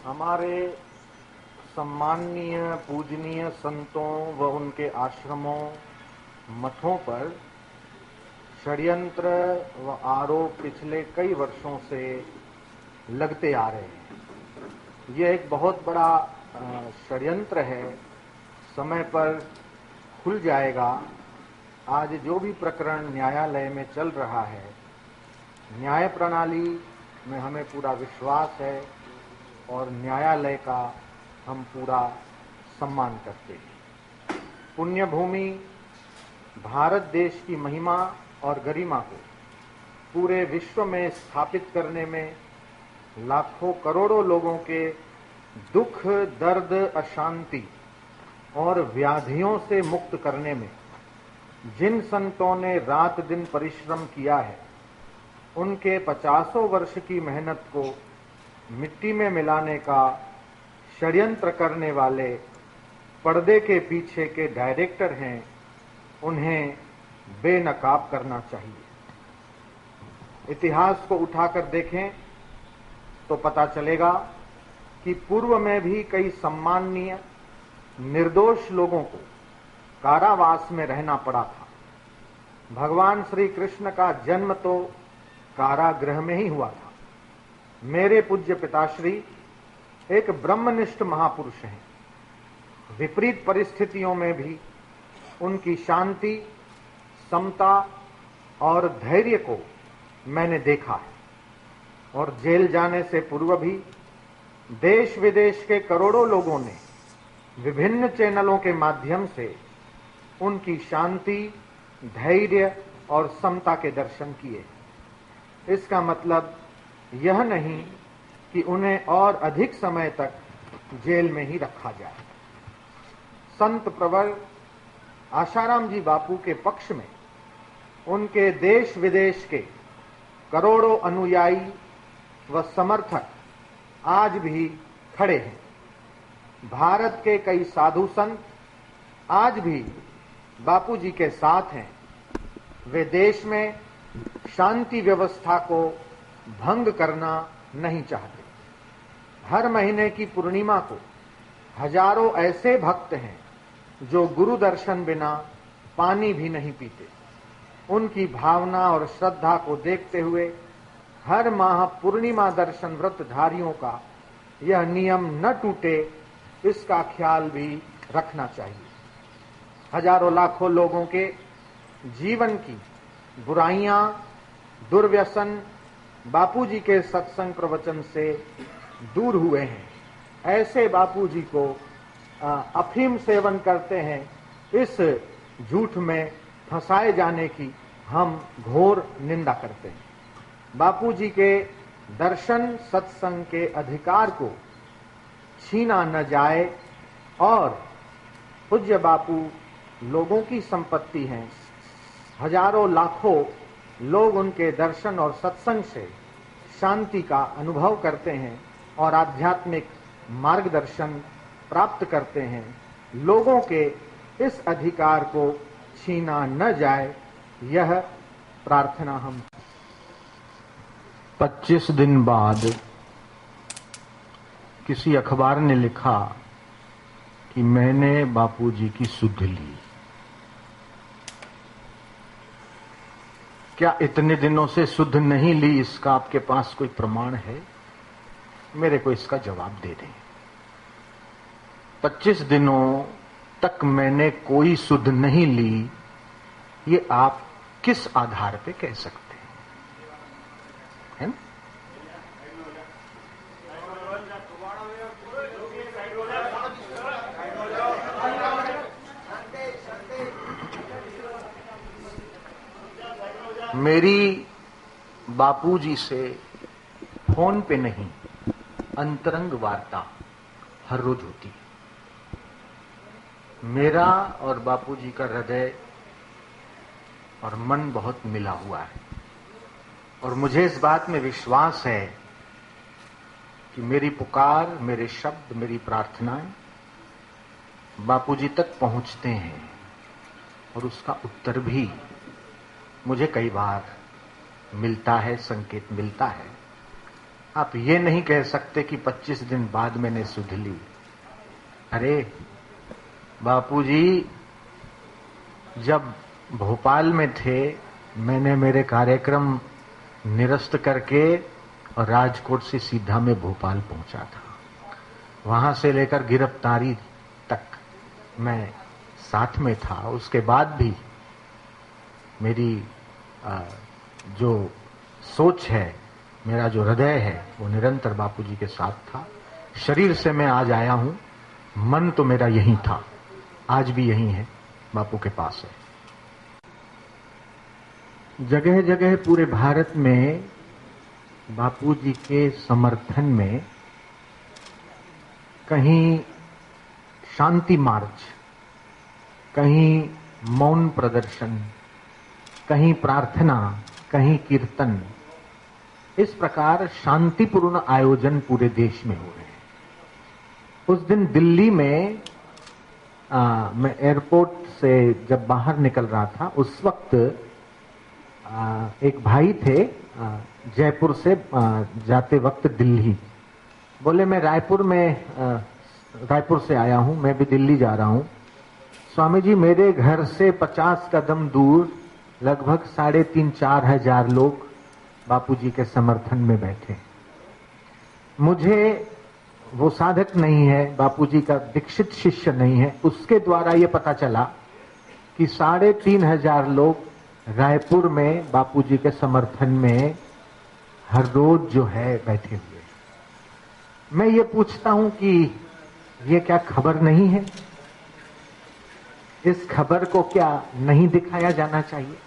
हमारे सम्माननीय पूजनीय संतों व उनके आश्रमों मठों पर षड्यंत्र व आरोप पिछले कई वर्षों से लगते आ रहे हैं। यह एक बहुत बड़ा षड्यंत्र है, समय पर खुल जाएगा। आज जो भी प्रकरण न्यायालय में चल रहा है, न्याय प्रणाली में हमें पूरा विश्वास है और न्यायालय का हम पूरा सम्मान करते हैं। पुण्य भूमि भारत देश की महिमा और गरिमा को पूरे विश्व में स्थापित करने में, लाखों करोड़ों लोगों के दुख, दर्द, अशांति और व्याधियों से मुक्त करने में जिन संतों ने रात दिन परिश्रम किया है, उनके 50 वर्ष की मेहनत को मिट्टी में मिलाने का षड्यंत्र करने वाले पर्दे के पीछे के डायरेक्टर हैं, उन्हें बेनकाब करना चाहिए। इतिहास को उठाकर देखें तो पता चलेगा कि पूर्व में भी कई सम्माननीय निर्दोष लोगों को कारावास में रहना पड़ा था। भगवान श्री कृष्ण का जन्म तो कारागृह में ही हुआ था। मेरे पूज्य पिताश्री एक ब्रह्मनिष्ठ महापुरुष हैं। विपरीत परिस्थितियों में भी उनकी शांति, समता और धैर्य को मैंने देखा है और जेल जाने से पूर्व भी देश विदेश के करोड़ों लोगों ने विभिन्न चैनलों के माध्यम से उनकी शांति, धैर्य और समता के दर्शन किए। इसका मतलब यह नहीं कि उन्हें और अधिक समय तक जेल में ही रखा जाए। संत प्रवर आशाराम जी बापू के पक्ष में उनके देश विदेश के करोड़ों अनुयायी व समर्थक आज भी खड़े हैं। भारत के कई साधु संत आज भी बापू जी के साथ हैं। वे देश में शांति व्यवस्था को भंग करना नहीं चाहते। हर महीने की पूर्णिमा को हजारों ऐसे भक्त हैं जो गुरु दर्शन बिना पानी भी नहीं पीते। उनकी भावना और श्रद्धा को देखते हुए हर माह पूर्णिमा दर्शन व्रतधारियों का यह नियम न टूटे, इसका ख्याल भी रखना चाहिए। हजारों लाखों लोगों के जीवन की बुराइयां, दुर्व्यसन बापूजी के सत्संग प्रवचन से दूर हुए हैं। ऐसे बापूजी को अफीम सेवन करते हैं, इस झूठ में फंसाए जाने की हम घोर निंदा करते हैं। बापूजी के दर्शन सत्संग के अधिकार को छीना न जाए और पूज्य बापू लोगों की संपत्ति हैं। हजारों लाखों लोग उनके दर्शन और सत्संग से शांति का अनुभव करते हैं और आध्यात्मिक मार्गदर्शन प्राप्त करते हैं। लोगों के इस अधिकार को छीना न जाए, यह प्रार्थना हम। 25 दिन बाद किसी अखबार ने लिखा कि मैंने बापूजी की सुध ली। क्या इतने दिनों से सुध नहीं ली, इसका आपके पास कोई प्रमाण है? मेरे को इसका जवाब दे दें। 25 दिनों तक मैंने कोई सुध नहीं ली, ये आप किस आधार पे कह सकते हैं? मेरी बापूजी से फोन पे नहीं, अंतरंग वार्ता हर रोज होती है। मेरा और बापूजी का हृदय और मन बहुत मिला हुआ है और मुझे इस बात में विश्वास है कि मेरी पुकार, मेरे शब्द, मेरी प्रार्थनाएं बापूजी तक पहुंचते हैं और उसका उत्तर भी मुझे कई बार मिलता है, संकेत मिलता है। आप ये नहीं कह सकते कि 25 दिन बाद मैंने सुध ली। अरे बापूजी जब भोपाल में थे, मैंने मेरे कार्यक्रम निरस्त करके और राजकोट से सीधा मैं भोपाल पहुंचा था। वहां से लेकर गिरफ्तारी तक मैं साथ में था। उसके बाद भी मेरी जो सोच है, मेरा जो हृदय है, वो निरंतर बापूजी के साथ था। शरीर से मैं आज आया हूं, मन तो मेरा यहीं था, आज भी यहीं है, बापू के पास है। जगह जगह पूरे भारत में बापूजी के समर्थन में कहीं शांति मार्च, कहीं मौन प्रदर्शन, कहीं प्रार्थना, कहीं कीर्तन, इस प्रकार शांतिपूर्ण आयोजन पूरे देश में हो रहे हैं। उस दिन दिल्ली में मैं एयरपोर्ट से जब बाहर निकल रहा था, उस वक्त एक भाई थे जयपुर से जाते वक्त दिल्ली, बोले मैं रायपुर से आया हूं, मैं भी दिल्ली जा रहा हूं। स्वामी जी, मेरे घर से 50 कदम दूर लगभग 3,500-4 हजार लोग बापूजी के समर्थन में बैठे। मुझे वो साधक नहीं है, बापूजी का दीक्षित शिष्य नहीं है, उसके द्वारा ये पता चला कि 3,500 लोग रायपुर में बापूजी के समर्थन में हर रोज जो है बैठे हुए। मैं ये पूछता हूं कि ये क्या खबर नहीं है? इस खबर को क्या नहीं दिखाया जाना चाहिए?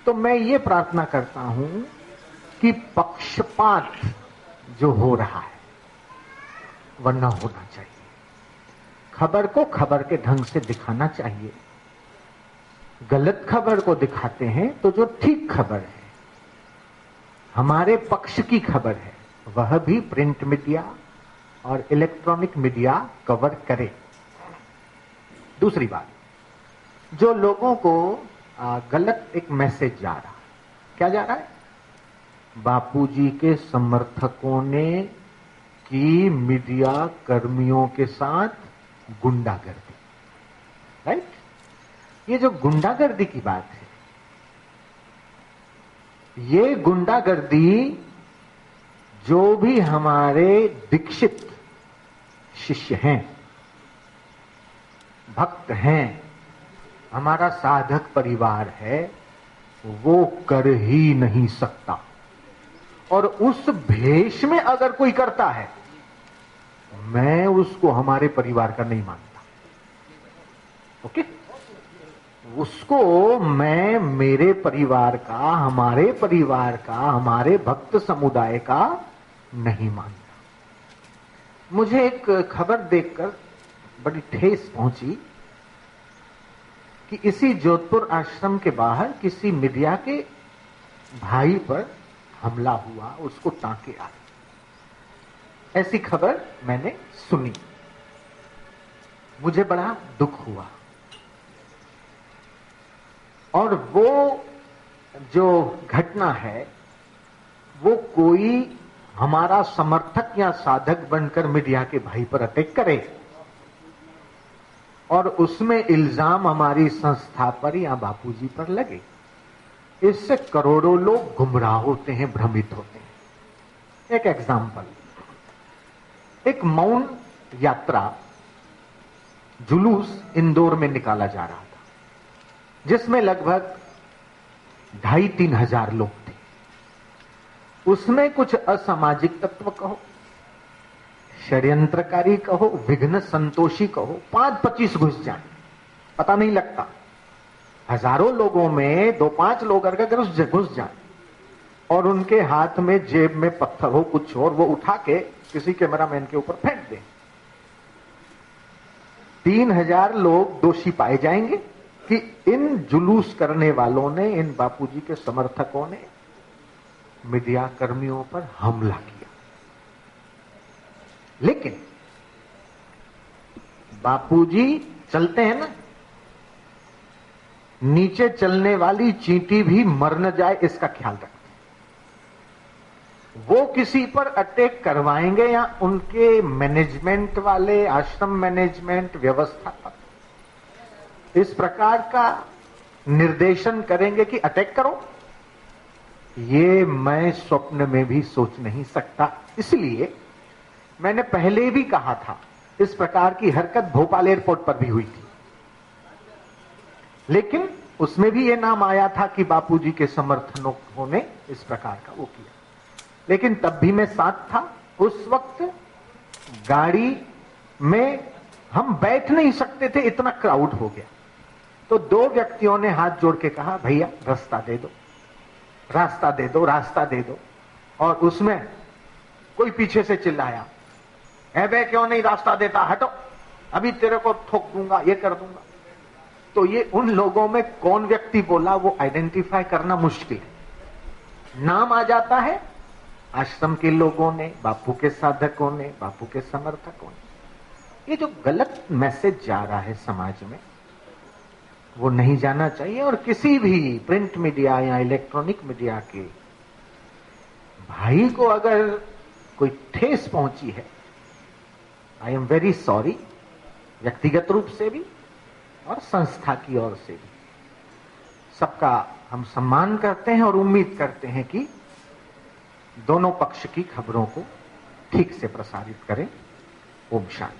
तो मैं ये प्रार्थना करता हूं कि पक्षपात जो हो रहा है वह न होना चाहिए। खबर को खबर के ढंग से दिखाना चाहिए। गलत खबर को दिखाते हैं तो जो ठीक खबर है, हमारे पक्ष की खबर है, वह भी प्रिंट मीडिया और इलेक्ट्रॉनिक मीडिया कवर करे। दूसरी बात, जो लोगों को गलत एक मैसेज जा रहा है, क्या जा रहा है? बापूजी के समर्थकों ने की मीडिया कर्मियों के साथ गुंडागर्दी, राइट? ये जो गुंडागर्दी की बात है, ये गुंडागर्दी जो भी हमारे दीक्षित शिष्य हैं, भक्त हैं, हमारा साधक परिवार है, वो कर ही नहीं सकता। और उस भेष में अगर कोई करता है, मैं उसको हमारे परिवार का नहीं मानता। ओके? उसको मैं मेरे परिवार का, हमारे परिवार का, हमारे भक्त समुदाय का नहीं मानता। मुझे एक खबर देखकर बड़ी ठेस पहुंची कि इसी जोधपुर आश्रम के बाहर किसी मीडिया के भाई पर हमला हुआ, उसको टांके आए। ऐसी खबर मैंने सुनी, मुझे बड़ा दुख हुआ। और वो जो घटना है, वो कोई हमारा समर्थक या साधक बनकर मीडिया के भाई पर अटैक करे और उसमें इल्जाम हमारी संस्था पर या बापूजी पर लगे, इससे करोड़ों लोग गुमराह होते हैं, भ्रमित होते हैं। एक एग्जाम्पल, एक मौन यात्रा जुलूस इंदौर में निकाला जा रहा था, जिसमें लगभग 2,500-3 हजार लोग थे। उसमें कुछ असामाजिक तत्व कहो, षड्यंत्रकारी कहो, विघ्न संतोषी कहो, 5-25 घुस जाए, पता नहीं लगता। हजारों लोगों में 2-5 लोग अगर घुस जाए और उनके हाथ में जेब में पत्थर हो, कुछ और, वो उठा के किसी कैमरामैन के ऊपर फेंक दें, 3,000 लोग दोषी पाए जाएंगे कि इन जुलूस करने वालों ने, इन बापूजी के समर्थकों ने मीडिया कर्मियों पर हमला किया। लेकिन बापूजी चलते हैं ना, नीचे चलने वाली चींटी भी मर न जाए इसका ख्याल रखते। वो किसी पर अटैक करवाएंगे या उनके मैनेजमेंट वाले, आश्रम मैनेजमेंट व्यवस्था इस प्रकार का निर्देशन करेंगे कि अटैक करो, ये मैं स्वप्न में भी सोच नहीं सकता। इसलिए मैंने पहले भी कहा था, इस प्रकार की हरकत भोपाल एयरपोर्ट पर भी हुई थी, लेकिन उसमें भी ये नाम आया था कि बापूजी के समर्थकों ने इस प्रकार का वो किया, लेकिन तब भी मैं साथ था। उस वक्त गाड़ी में हम बैठ नहीं सकते थे, इतना क्राउड हो गया। तो दो व्यक्तियों ने हाथ जोड़ के कहा, भैया रास्ता दे दो, रास्ता दे दो, रास्ता दे दो। और उसमें कोई पीछे से चिल्लाया, है बे क्यों नहीं रास्ता देता, हटो, अभी तेरे को ठोक दूंगा, ये कर दूंगा। तो ये उन लोगों में कौन व्यक्ति बोला वो आइडेंटिफाई करना मुश्किल है। नाम आ जाता है आश्रम के लोगों ने, बापू के साधकों ने, बापू के समर्थकों ने। ये जो गलत मैसेज जा रहा है समाज में, वो नहीं जाना चाहिए। और किसी भी प्रिंट मीडिया या इलेक्ट्रॉनिक मीडिया के भाई को अगर कोई ठेस पहुंची है, आई एम वेरी सॉरी, व्यक्तिगत रूप से भी और संस्था की ओर से भी। सबका हम सम्मान करते हैं और उम्मीद करते हैं कि दोनों पक्ष की खबरों को ठीक से प्रसारित करें। ओम शांति।